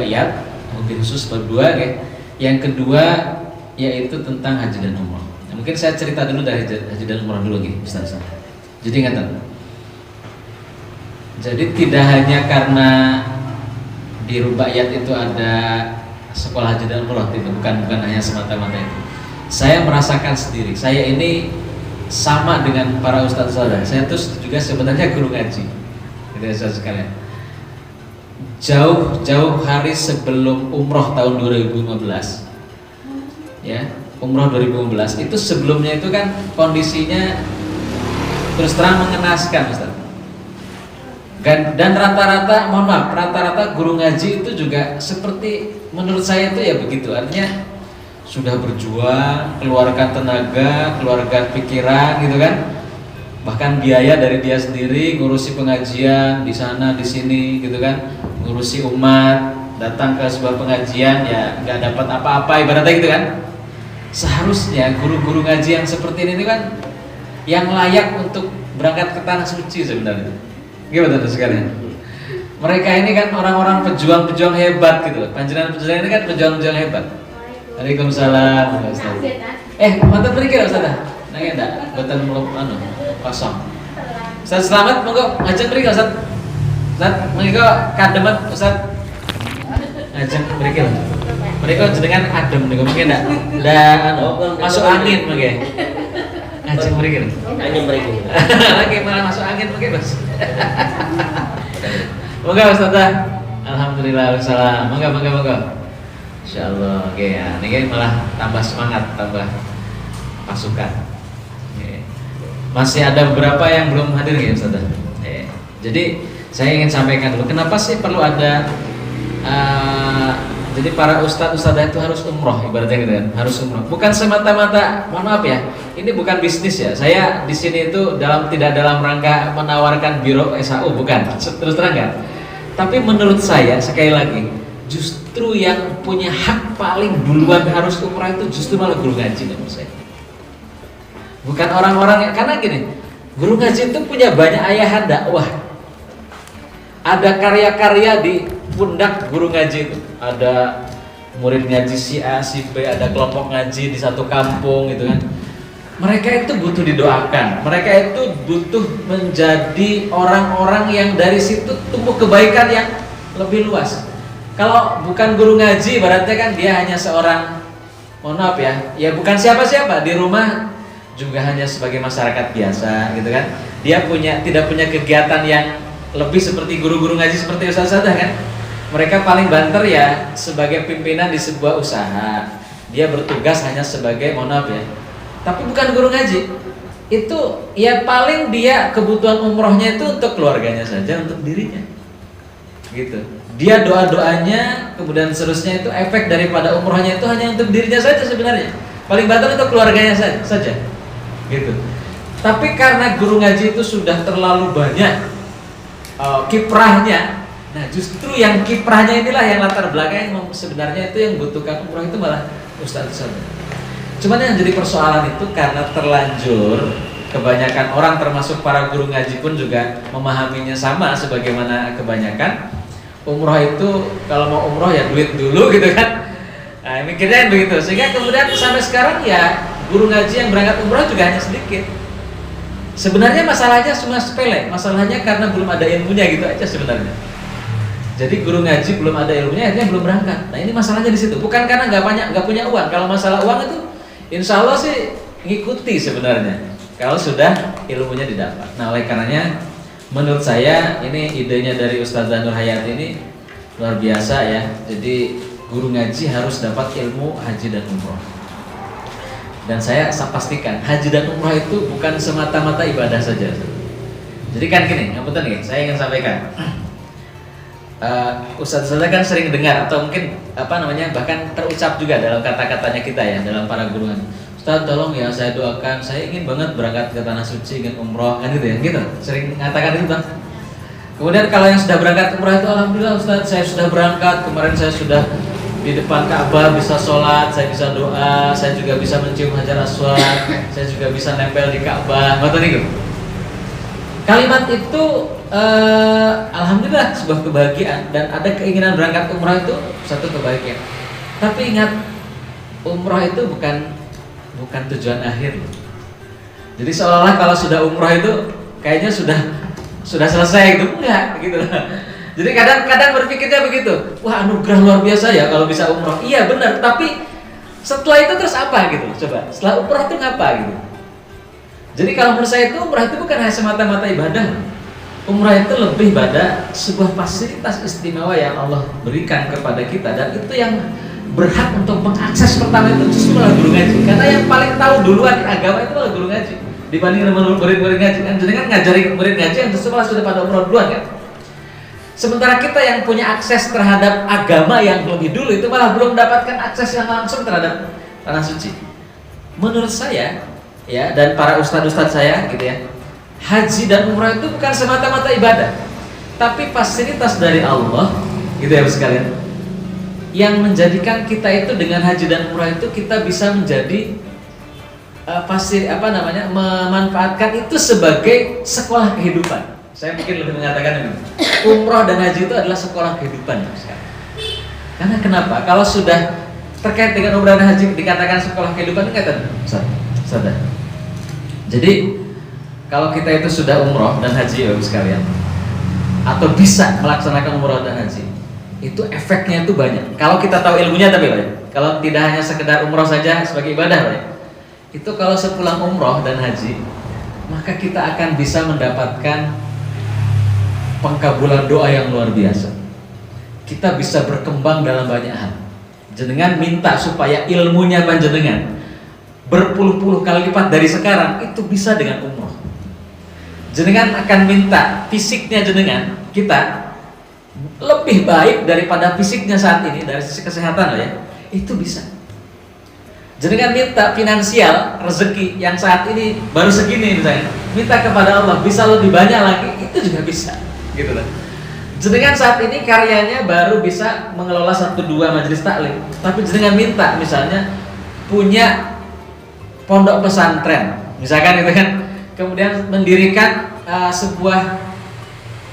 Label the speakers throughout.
Speaker 1: rubaiyat, mungkin khusus berdua ya. Yang kedua yaitu tentang haji dan umroh. Nah, mungkin saya cerita dulu dari haji dan umroh dulu gitu, Ustaz. Jadi ingat, jadi tidak hanya karena di rubaiyat itu ada sekolah haji dan umroh, itu bukan hanya semata-mata itu. Saya merasakan sendiri. Saya ini sama dengan para ustadz saudara. Saya tuh juga sebenarnya guru ngaji. Gitu ya sekalian. Jauh hari sebelum umroh tahun 2015, ya umroh 2015 itu sebelumnya itu kan kondisinya terus terang mengenaskan, Ustaz. Dan rata-rata, mohon maaf, rata-rata guru ngaji itu juga seperti menurut saya itu ya begitu. Artinya sudah berjuang, keluarkan tenaga, keluarkan pikiran gitu kan. Bahkan biaya dari dia sendiri, ngurusi pengajian di sana di sini gitu kan, ngurusi umat, datang ke sebuah pengajian ya nggak dapat apa-apa ibaratnya gitu kan. Seharusnya guru-guru ngaji yang seperti ini kan yang layak untuk berangkat ke tanah suci sebenarnya. Gimana tuh sekalian? Mereka ini kan orang-orang pejuang-pejuang hebat gitu. Panjenengan ini kan pejuang-pejuang hebat. Waalaikumsalam. Mantan berikir Ustaz. Nanya enggak? Betul belum kosong. Ustaz selamat monggo ngajeng mriki Ustaz. Ustaz monggo kademet Ustaz. Ngajeng mriki. Mereka jenengan adem niku mungkin enggak masuk angin mungkin. Ngajeng mriki.
Speaker 2: Angin mriki.
Speaker 1: Lagi malah masuk angin mungkin, Bos. Monggo Ustaz. Alhamdulillah wassalam. Monggo. Insyaallah. Oke ya, niki malah tambah semangat, tambah pasukan. Masih ada beberapa yang belum hadir ya Ustaz. Jadi saya ingin sampaikan dulu kenapa sih perlu ada jadi para ustadz itu harus umroh ibaratnya gitu kan, harus umroh. Bukan semata-mata, mohon maaf ya, ini bukan bisnis ya. Saya di sini itu tidak dalam rangka menawarkan biro SAU, bukan. Terus terang kan. Tapi menurut saya sekali lagi, justru yang punya hak paling duluan harus umroh itu justru malah guru ngaji menurut saya. Bukan orang-orang yang, karena gini, guru ngaji itu punya banyak ayahan dakwah. Ada karya-karya di pundak guru ngaji itu. Ada murid ngaji si A, si B, ada kelompok ngaji di satu kampung gitu kan. Mereka itu butuh didoakan. Mereka itu butuh menjadi orang-orang yang dari situ tumbuh kebaikan yang lebih luas. Kalau bukan guru ngaji, berarti kan dia hanya seorang, mohon maaf ya bukan siapa-siapa di rumah, juga hanya sebagai masyarakat biasa gitu kan. Dia tidak punya kegiatan yang lebih seperti guru-guru ngaji seperti ustaz kan. Mereka paling banter ya sebagai pimpinan di sebuah usaha. Dia bertugas hanya sebagai, mohon maaf ya, tapi bukan guru ngaji. Itu ya paling dia kebutuhan umrohnya itu untuk keluarganya saja, untuk dirinya gitu. Dia doa-doanya kemudian seterusnya itu efek daripada umrohnya itu hanya untuk dirinya saja sebenarnya. Paling banter untuk keluarganya saja gitu. Tapi karena guru ngaji itu sudah terlalu banyak kiprahnya, nah justru yang kiprahnya inilah yang latar belakang yang sebenarnya itu yang butuhkan umroh itu malah ustadz. Cuman yang jadi persoalan itu karena terlanjur kebanyakan orang termasuk para guru ngaji pun juga memahaminya sama sebagaimana kebanyakan umroh itu kalau mau umroh ya duit dulu gitu kan. Nah mikirnya begitu, sehingga kemudian sampai sekarang ya guru ngaji yang berangkat umroh juga hanya sedikit. Sebenarnya masalahnya cuma sepele, masalahnya karena belum ada ilmunya gitu aja sebenarnya. Jadi guru ngaji belum ada ilmunya, akhirnya belum berangkat. Nah ini masalahnya di situ. Bukan karena nggak punya uang. Kalau masalah uang itu, insya Allah sih ngikuti sebenarnya. Kalau sudah ilmunya didapat. Nah oleh karenanya, menurut saya ini idenya dari Ustazah Nur Hayati ini luar biasa ya. Jadi guru ngaji harus dapat ilmu haji dan umroh. Dan saya pastikan haji dan umroh itu bukan semata-mata ibadah saja. Jadi kan gini, yang penting nih, saya ingin sampaikan. Ustaz-ustaz kan sering dengar atau mungkin bahkan terucap juga dalam kata-katanya kita ya, dalam para guru. Ustaz tolong ya saya doakan, saya ingin banget berangkat ke tanah suci, ingin umroh kan gitu ya, gitu. Sering mengatakan itu Bang. Kemudian kalau yang sudah berangkat umroh itu alhamdulillah Ustaz, saya sudah berangkat, kemarin saya sudah di depan Ka'bah bisa sholat, saya bisa doa, saya juga bisa mencium Hajar Aswad, saya juga bisa nempel di Ka'bah. Ngoten niku. Kalimat itu alhamdulillah sebuah kebahagiaan, dan ada keinginan berangkat umrah itu satu kebahagiaan. Tapi ingat, umrah itu bukan tujuan akhir. Jadi seolah-olah kalau sudah umrah itu kayaknya sudah selesai gitu, enggak gitu. Jadi kadang berpikirnya begitu, wah anugerah luar biasa ya kalau bisa umrah. Iya benar, tapi setelah itu terus apa gitu? Coba, setelah umrah itu ngapa gitu? Jadi kalau menurut saya itu umrah itu bukan hanya semata-mata ibadah. Umrah itu lebih pada sebuah fasilitas istimewa yang Allah berikan kepada kita, dan itu yang berhak untuk mengakses pertama itu justru malah guru ngaji. Karena yang paling tahu duluan agama itu malah guru ngaji dibanding murid-murid ngaji. Kan jadi kan ngajarin murid ngaji yang justru malah sudah pada umrah duluan kan. Sementara kita yang punya akses terhadap agama yang lebih dulu itu malah belum mendapatkan akses yang langsung terhadap tanah suci. Menurut saya, ya, dan para ustadz-ustadz saya gitu ya, haji dan umrah itu bukan semata-mata ibadah, tapi fasilitas dari Allah, gitu ya sekalian, yang menjadikan kita itu dengan haji dan umrah itu kita bisa menjadi memanfaatkan itu sebagai sekolah kehidupan. Saya mungkin lebih mengatakan ini, umrah dan haji itu adalah sekolah kehidupan. Karena kenapa? Kalau sudah terkait dengan umrah dan haji dikatakan sekolah kehidupan, enggak sadar. Jadi kalau kita itu sudah umrah dan haji ya sekalian, atau bisa melaksanakan umrah dan haji, itu efeknya itu banyak. Kalau kita tahu ilmunya tapi banyak. Kalau tidak hanya sekedar umrah saja sebagai ibadah banyak. Itu kalau sepulang umrah dan haji, maka kita akan bisa mendapatkan pengkabulan doa yang luar biasa. Kita bisa berkembang dalam banyak hal. Jenengan minta supaya ilmunya panjenengan berpuluh-puluh kali lipat dari sekarang, itu bisa dengan umrah. Jenengan akan minta fisiknya jenengan, kita lebih baik daripada fisiknya saat ini dari sisi kesehatan ya, itu bisa. Jenengan minta finansial, rezeki yang saat ini baru segini misalnya, minta kepada Allah bisa lebih banyak lagi, itu juga bisa, gitu loh. Jenengan saat ini karyanya baru bisa mengelola 1-2 majelis taklim, tapi jenengan minta misalnya punya pondok pesantren, misalkan gitu kan, kemudian mendirikan sebuah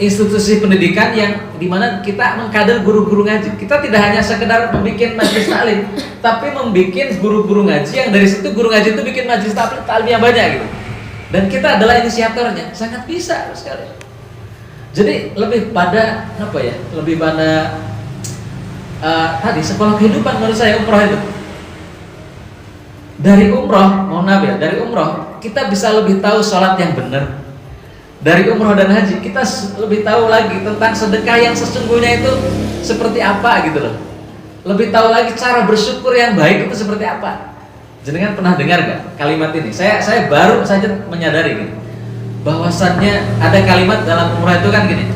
Speaker 1: institusi pendidikan yang dimana kita mengkader guru-guru ngaji. Kita tidak hanya sekedar membuat majelis taklim, tapi membuat guru-guru ngaji yang dari situ guru ngaji itu bikin majelis taklim yang banyak gitu. Dan kita adalah inisiatornya, sangat bisa sekali. Jadi lebih pada apa ya? Lebih pada tadi sekolah kehidupan menurut saya umrah itu. Dari umrah, mohon maaf ya, dari umrah kita bisa lebih tahu sholat yang benar. Dari umrah dan haji kita lebih tahu lagi tentang sedekah yang sesungguhnya itu seperti apa gitu loh. Lebih tahu lagi cara bersyukur yang baik itu seperti apa. Jenengan pernah dengar gak kalimat ini? Saya baru saja menyadari gitu, bahwasannya ada kalimat dalam umrah itu kan gini.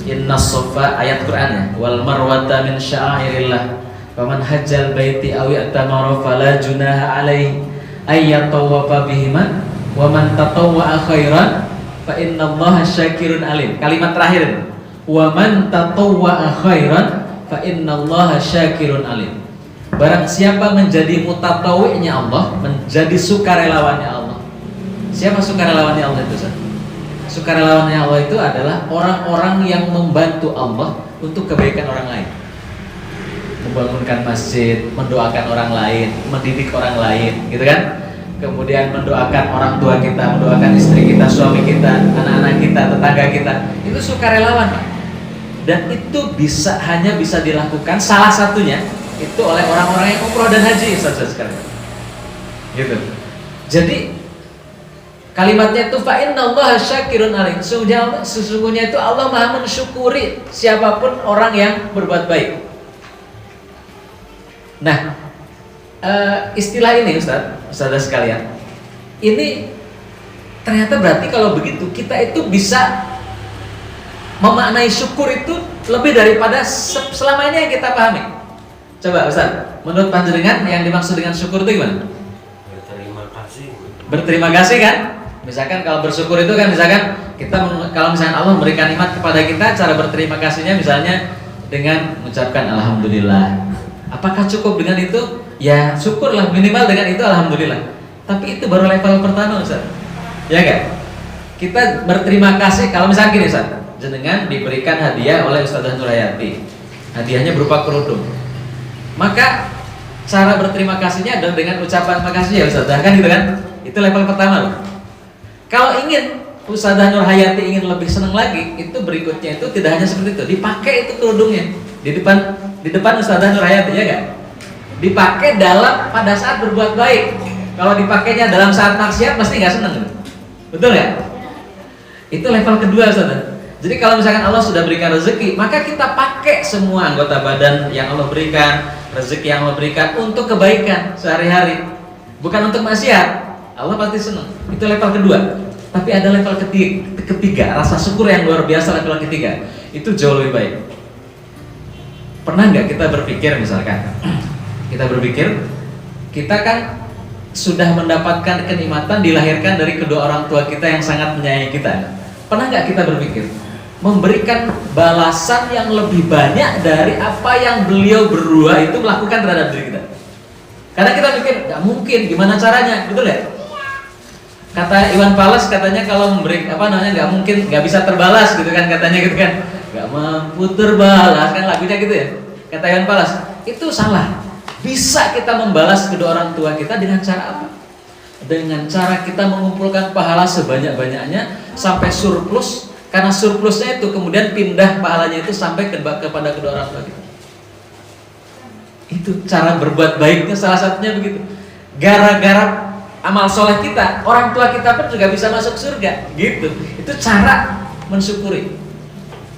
Speaker 1: Inna sofa, ayat Quran ya, wal marwata min sya'airillah, faman hajjal baiti aw ya'tamara fala junaha alaihi ayyatawafa bihima wa man tatawwa'a khairan fa innallaha syakirun alim. Kalimat terakhir, wa man tatawwa'a khairan fa innallaha syakirun alim. Barang siapa menjadi mutatawwi'nya Allah, menjadi sukarelawannya Allah. Siapa sukarelawannya Allah itu? Sukarelawannya Allah itu adalah orang-orang yang membantu Allah untuk kebaikan orang lain. Membangunkan masjid, mendoakan orang lain, mendidik orang lain, gitu kan? Kemudian mendoakan orang tua kita, mendoakan istri kita, suami kita, anak-anak kita, tetangga kita. Itu sukarelawan, Pak. Dan itu hanya bisa dilakukan salah satunya itu oleh orang-orang yang umrah dan haji, saudara sekalian. Gitu. Jadi kalimatnya itu fa innallaha syakirun alim. Sesungguhnya itu Allah Maha mensyukuri siapapun orang yang berbuat baik. Nah, istilah ini Ustaz sekalian, ini ternyata berarti kalau begitu kita itu bisa memaknai syukur itu lebih daripada selama ini yang kita pahami. Coba Ustaz, menurut panjenengan yang dimaksud dengan syukur itu gimana?
Speaker 2: Berterima kasih.
Speaker 1: Berterima kasih kan? Misalkan kalau bersyukur itu kan misalkan kita kalau misalkan Allah memberikan nikmat kepada kita, cara berterima kasihnya misalnya dengan mengucapkan alhamdulillah. Apakah cukup dengan itu? Ya syukurlah, minimal dengan itu alhamdulillah. Tapi itu baru level pertama Ustaz, ya kan? kita berterima kasih kalau misalnya gini Ustaz, jenengan diberikan hadiah oleh Ustazah Nurhayati, hadiahnya berupa kerudung, maka cara berterima kasihnya adalah dengan ucapan makasih ya Ustazah, kan gitu kan? Itu level pertama loh. Kalau ingin Ustazah Nurhayati ingin lebih senang lagi, itu berikutnya itu tidak hanya seperti itu, dipakai itu kerudungnya di depan Ustazah Nurhayati, ya kan? Dipakai dalam pada saat berbuat baik. Kalau dipakainya dalam saat maksiat pasti nggak senang, gitu. Betul ya? Itu level kedua Ustazah. Jadi kalau misalkan Allah sudah berikan rezeki, maka kita pakai semua anggota badan yang Allah berikan, rezeki yang Allah berikan untuk kebaikan sehari-hari, bukan untuk maksiat. Allah pasti senang. Itu level kedua. Tapi ada level ketiga, rasa syukur yang luar biasa, level ketiga. Itu jauh lebih baik. Pernah nggak kita berpikir misalkan, kita kan sudah mendapatkan kenikmatan dilahirkan dari kedua orang tua kita yang sangat menyayangi kita. Pernah nggak kita berpikir memberikan balasan yang lebih banyak dari apa yang beliau berdua itu melakukan terhadap diri kita? Karena kita pikir nggak mungkin, gimana caranya, betul ya? Kata Iwan Fals katanya kalau memberi nggak mungkin, nggak bisa terbalas gitu kan, katanya gitu kan, nggak mampu terbalas kan lagunya gitu ya. Kata Iwan Fals itu salah. Bisa kita membalas kedua orang tua kita dengan cara apa? Dengan cara kita mengumpulkan pahala sebanyak-banyaknya sampai surplus, karena surplusnya itu kemudian pindah pahalanya itu sampai kepada kedua orang tua kita. Itu cara berbuat baiknya, salah satunya begitu. Gara-gara amal soleh kita, orang tua kita pun juga bisa masuk surga, gitu. Itu cara mensyukuri.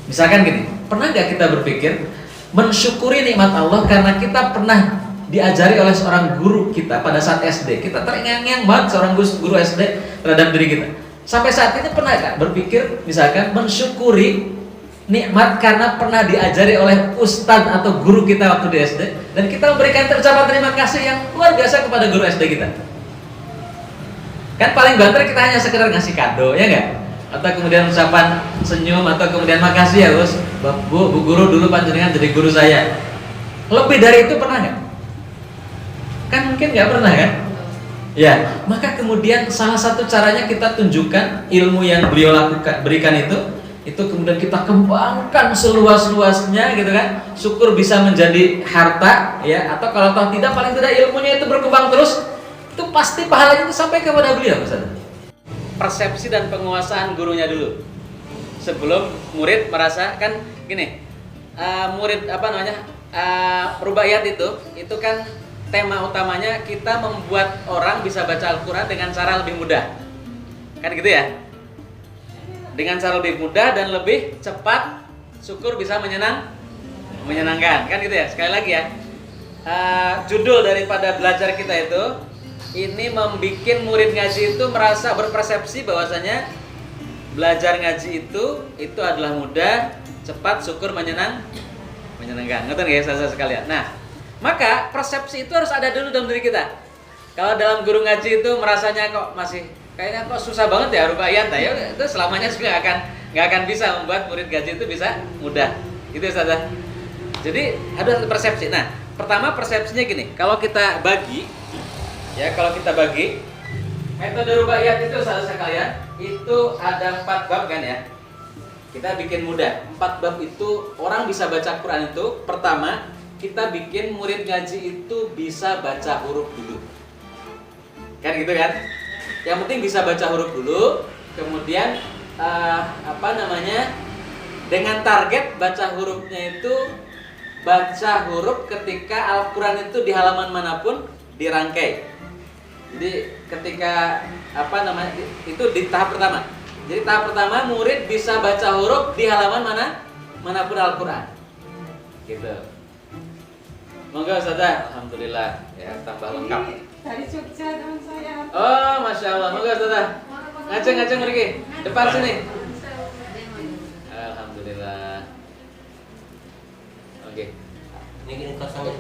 Speaker 1: Misalkan gini, pernah gak kita berpikir mensyukuri nikmat Allah karena kita pernah diajari oleh seorang guru kita pada saat SD. Kita terngiang-ngiang banget seorang guru SD terhadap diri kita. Sampai saat ini pernah gak berpikir misalkan mensyukuri nikmat karena pernah diajari oleh ustadz atau guru kita waktu di SD, dan kita memberikan ucapan terima kasih yang luar biasa kepada guru SD kita. Kan paling banter kita hanya sekedar ngasih kado, ya enggak? Atau kemudian ucapan senyum, atau kemudian makasih ya Gus, Bu guru dulu panjenengan jadi guru saya. Lebih dari itu pernah nggak? Kan mungkin nggak pernah kan? Ya, maka kemudian salah satu caranya kita tunjukkan ilmu yang beliau berikan itu kemudian kita kembangkan seluas-luasnya gitu kan. Syukur bisa menjadi harta ya, atau kalau toh tidak paling tidak ilmunya itu berkembang terus, itu pasti pahalanya itu sampai kepada beliau. Misalnya persepsi dan penguasaan gurunya dulu sebelum murid merasa kan gini, murid rubaiyat itu kan tema utamanya kita membuat orang bisa baca Al-Quran dengan cara lebih mudah, kan gitu ya, dengan cara lebih mudah dan lebih cepat, syukur bisa menyenangkan, kan gitu ya. Sekali lagi ya, judul daripada belajar kita itu ini membuat murid ngaji itu merasa berpersepsi bahwasanya belajar ngaji itu adalah mudah, cepat, syukur, menyenangkan. Ngerti nggak ya saudara sekalian? Nah, maka persepsi itu harus ada dulu dalam diri kita. Kalau dalam guru ngaji itu merasanya kok masih kayaknya kok susah banget ya rubaiyat, ya itu selamanya juga nggak akan bisa membuat murid ngaji itu bisa mudah. Itu saudara. Jadi ada persepsi. Nah, pertama persepsinya gini, kalau kita bagi metode rubaiyat itu saudara sekalian, itu ada 4 bab kan ya. Kita bikin mudah. 4 bab itu orang bisa baca Quran itu. Pertama, kita bikin murid ngaji itu bisa baca huruf dulu. Kan gitu kan? Yang penting bisa baca huruf dulu. Kemudian dengan target baca hurufnya itu baca huruf ketika Al-Quran itu di halaman manapun dirangkai. Jadi ketika itu di tahap pertama. Jadi tahap pertama murid bisa baca huruf di halaman manapun Al-Quran. Gitu. Monggo Ustazah, alhamdulillah ya, tambah lengkap.
Speaker 3: Dari Jogja teman saya.
Speaker 1: Oh, masya Allah, monggo Ustazah. Ngaceng mriki, depan sini. Alhamdulillah. Oke.
Speaker 2: Ini kosong.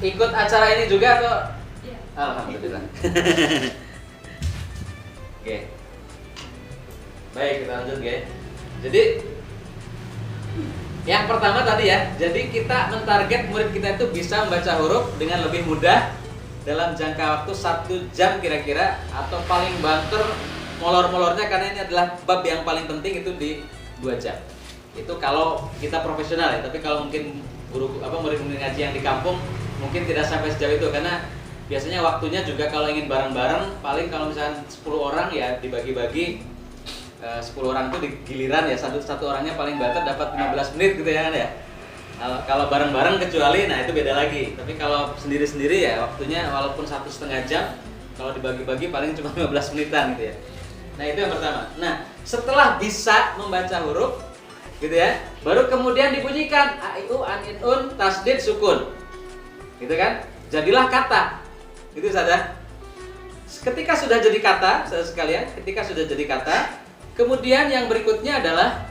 Speaker 1: Ikut acara ini juga atau?
Speaker 3: Iya.
Speaker 1: Alhamdulillah. Oke. Baik, kita lanjut ya. Jadi yang pertama tadi ya, jadi kita mentarget murid kita itu bisa membaca huruf dengan lebih mudah dalam jangka waktu 1 jam kira-kira, atau paling banter molor-molornya karena ini adalah bab yang paling penting itu di 2 jam. Itu kalau kita profesional ya, tapi kalau mungkin murid-murid ngaji yang di kampung mungkin tidak sampai sejauh itu karena biasanya waktunya juga kalau ingin bareng-bareng paling kalau misalnya 10 orang ya dibagi-bagi 10 orang itu di giliran ya satu orangnya paling banter dapat 15 menit gitu ya kan ya. Kalau bareng-bareng kecuali nah itu beda lagi. Tapi kalau sendiri-sendiri ya waktunya walaupun 1,5 jam kalau dibagi-bagi paling cuma 15 menitan gitu ya. Nah itu yang pertama. Nah setelah bisa membaca huruf gitu ya, baru kemudian dibunyikan a i u an in un tasdid sukun, gitu kan? Jadilah kata, gitu saja. Ketika sudah jadi kata, saudara sekalian, ketika sudah jadi kata, kemudian yang berikutnya adalah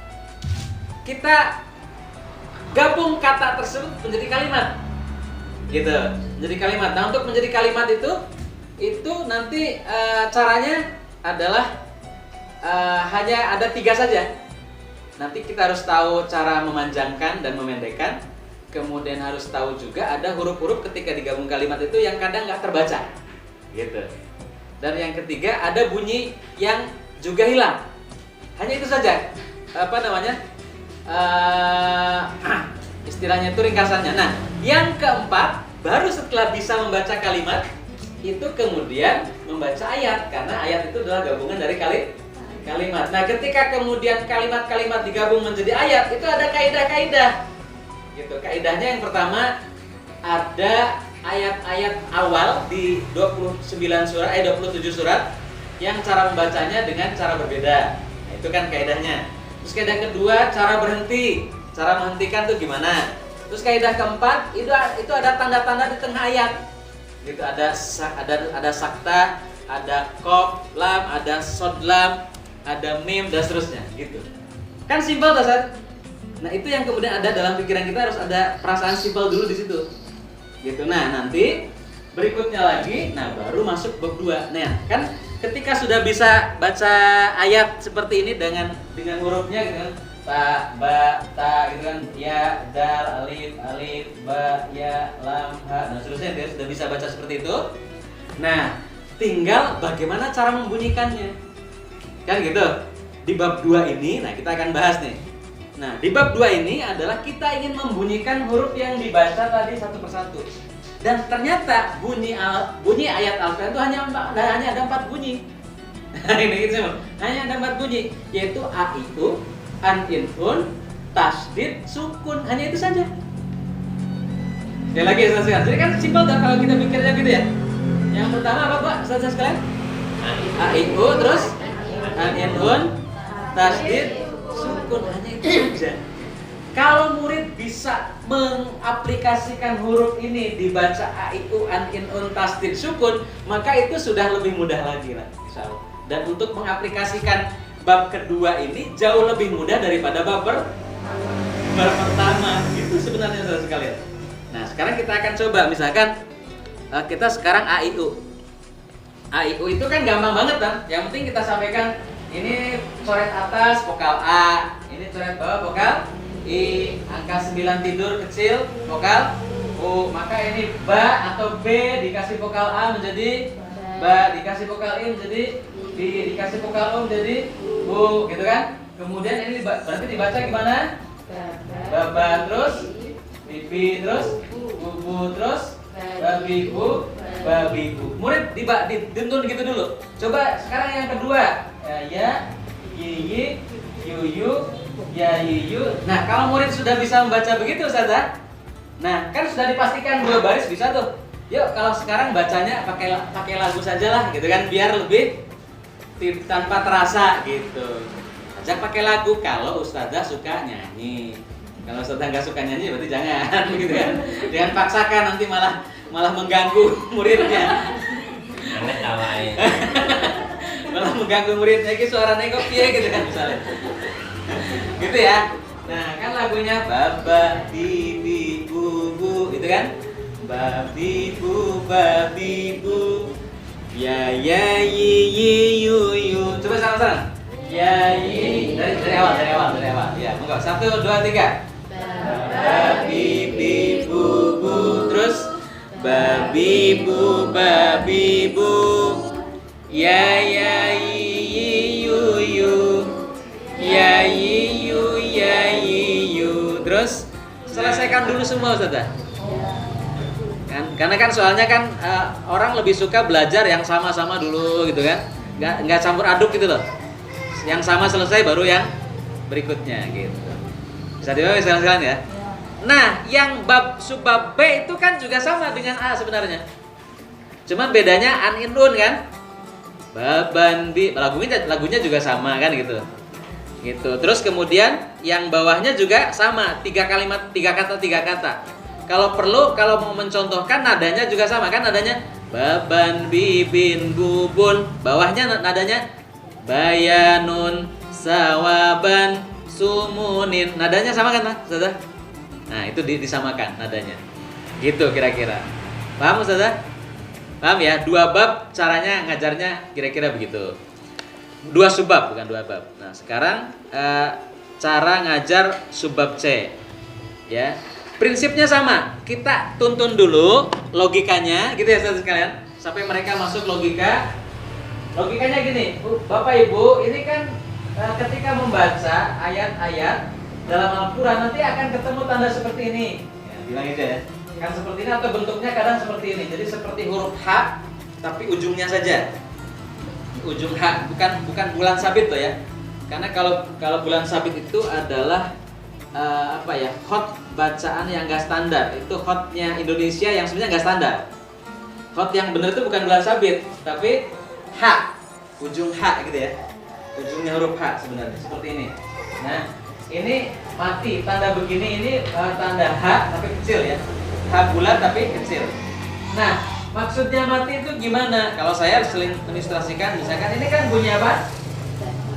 Speaker 1: kita gabung kata tersebut menjadi kalimat, gitu. Menjadi kalimat. Nah untuk menjadi kalimat itu nanti caranya adalah hanya ada 3 saja. Nanti kita harus tahu cara memanjangkan dan memendekkan. Kemudian harus tahu juga ada huruf-huruf ketika digabung kalimat itu yang kadang nggak terbaca, gitu. Dan yang ketiga ada bunyi yang juga hilang. Hanya itu saja. Apa namanya? Istilahnya itu ringkasannya. Nah, yang keempat baru setelah bisa membaca kalimat itu kemudian membaca ayat karena ayat itu adalah gabungan dari kalimat. Nah, ketika kemudian kalimat-kalimat digabung menjadi ayat, itu ada kaidah-kaidah. Gitu. Kaidahnya yang pertama ada ayat-ayat awal di 27 surat yang cara membacanya dengan cara berbeda. Nah, itu kan kaidahnya. Terus kaidah kedua cara berhenti. Cara menghentikan tuh gimana? Terus kaidah keempat itu ada tanda-tanda di tengah ayat. Gitu ada sakta, ada qaf, lam, ada shad lam, ada mim dan seterusnya gitu. Kan simpel dasar. Nah, itu yang kemudian ada dalam pikiran kita harus ada perasaan simpel dulu di situ. Gitu. Nah, nanti berikutnya lagi baru masuk bab 2. Nah, kan ketika sudah bisa baca ayat seperti ini dengan hurufnya gitu kan. Ta, ba, ta gitu kan. Ya, dal, alif, alif, ba, ya, lam, ha dan seterusnya dia sudah bisa baca seperti itu. Nah, tinggal bagaimana cara membunyikannya. Kan gitu. Di bab 2 ini, nah kita akan bahas nih. Nah, di bab 2 ini adalah kita ingin membunyikan huruf yang dibaca tadi satu persatu. Dan ternyata bunyi ayat Al-Quran itu hanya ada 4 bunyi. Nah, ini gitu semua. Hanya ada 4 bunyi, yaitu a i u, an in un, tasdid, sukun. Hanya itu saja. Sekali lagi saudara. Jadi kan simpel kan kalau kita pikirnya gitu ya. Yang pertama apa Pak? Saudara sekalian? A i u terus an in un, tasdid, sukun, hanya itu saja. Kalau murid bisa mengaplikasikan huruf ini dibaca a i u an in un tasdid sukun, maka itu sudah lebih mudah lagi lah, insyaallah. Dan untuk mengaplikasikan bab kedua ini jauh lebih mudah daripada bab pertama. Itu sebenarnya saudara sekalian. Nah, sekarang kita akan coba misalkan kita sekarang a i u. A i u itu kan gampang banget kan? Yang penting kita sampaikan ini coret atas vokal A, ini coret bawah vokal I, angka 9 tidur kecil vokal U, maka ini ba atau B dikasih vokal A menjadi ba, dikasih vokal I menjadi B, dikasih vokal U menjadi Bu, gitu kan? Kemudian ini berarti dibaca gimana? Baba terus bibi terus bubu terus babi bu babi bu. Murid dituntun gitu dulu. Coba sekarang yang kedua. Ya, yi, yu, ya, yu. Nah, kalau murid sudah bisa membaca begitu, Ustazah. Nah, kan sudah dipastikan 2 baris bisa tuh. Yuk, kalau sekarang bacanya pakai lagu saja lah, gitu kan, biar lebih tanpa terasa gitu. Ajak pakai lagu kalau Ustazah suka nyanyi. Kalau Ustazah nggak suka nyanyi, berarti jangan, gitu kan. Jangan paksakan, nanti malah mengganggu muridnya.
Speaker 2: Aneh tawain.
Speaker 1: Malah mengganggu muridnya, suaranya kok piye gitu kan misalnya. Gitu ya. Nah, kan lagunya baba bibi bu gitu kan. Babi bu ya yi yu. Coba sama-sama. Ya yi dari awal. Ya, monggo. 1 2 3. Babi bu terus babi bu ya yi direkam dulu semua Ustazah. Kan, karena kan soalnya kan orang lebih suka belajar yang sama-sama dulu gitu kan. Nggak campur aduk gitu loh. Yang sama selesai baru yang berikutnya gitu. Bisa dipahami sekalian ya. Nah, yang subbab B itu kan juga sama dengan A sebenarnya. Cuman bedanya an in un kan. Baban bi, lagunya juga sama kan gitu. Gitu. Terus kemudian yang bawahnya juga sama, 3 kalimat, 3 kata. Kalau perlu, kalau mau mencontohkan nadanya juga sama kan, nadanya baban bibin bubun. Bawahnya nadanya bayanun sawaban sumunin. Nadanya sama kan, Ustazah? Nah, itu disamakan nadanya. Gitu kira-kira. Paham Ustazah? Paham ya? 2 bab caranya ngajarnya kira-kira begitu. 2 subbab bukan 2 bab. Nah, sekarang cara ngajar subbab C. Ya. Prinsipnya sama. Kita tuntun dulu logikanya gitu ya Ustaz sekalian. Sampai mereka masuk logika. Logikanya gini, Bapak Ibu, ini kan ketika membaca ayat-ayat dalam Al-Quran nanti akan ketemu tanda seperti ini. Ya, bilang itu ya. Kan seperti ini atau bentuknya kadang seperti ini. Jadi seperti huruf H tapi ujungnya saja. Ujung H, bukan bulan sabit tuh ya. Karena kalau bulan sabit itu adalah hot bacaan yang enggak standar. Itu hotnya Indonesia yang sebenarnya enggak standar. Hot yang benar itu bukan bulan sabit, tapi H, ujung H gitu ya. Ujungnya huruf H sebenarnya seperti ini. Nah, ini mati, tanda begini ini tanda H tapi kecil ya. H bulat tapi kecil. Nah, maksudnya mati itu gimana? Kalau saya sering mengilustrasikan, misalkan ini kan bunyi apa?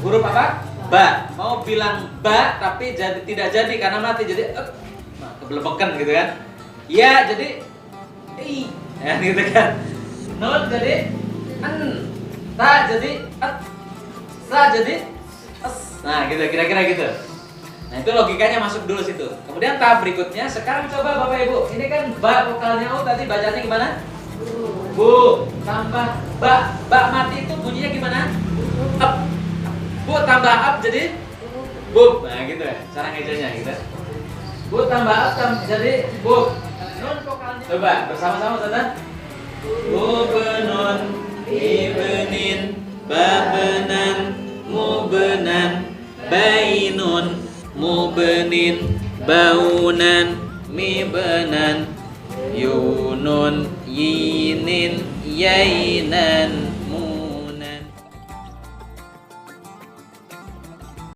Speaker 1: Huruf apa? Ba. Mau bilang ba tapi tidak jadi karena mati, jadi kebelebekan gitu kan. Ya, jadi i. Ya gitu kan. Nun jadi en. Ta jadi at. Sa jadi es. Nah, gitu kira-kira gitu. Nah, itu logikanya masuk dulu situ. Kemudian tahap berikutnya, sekarang coba Bapak Ibu. Ini kan ba vokalnya U tadi bacanya gimana? Bu. Tambah ba. Ba mati itu bunyinya gimana? Up. Bu tambah up jadi bub. Nah, gitu ya. Cara ngejanya gitu. Bu tambah up jadi bub. Nun vokalnya. Coba bersama-sama Ustaz. Bubenun ibnin babenan mubenan bainun mubnin baunan mibenan yunun yinin yainan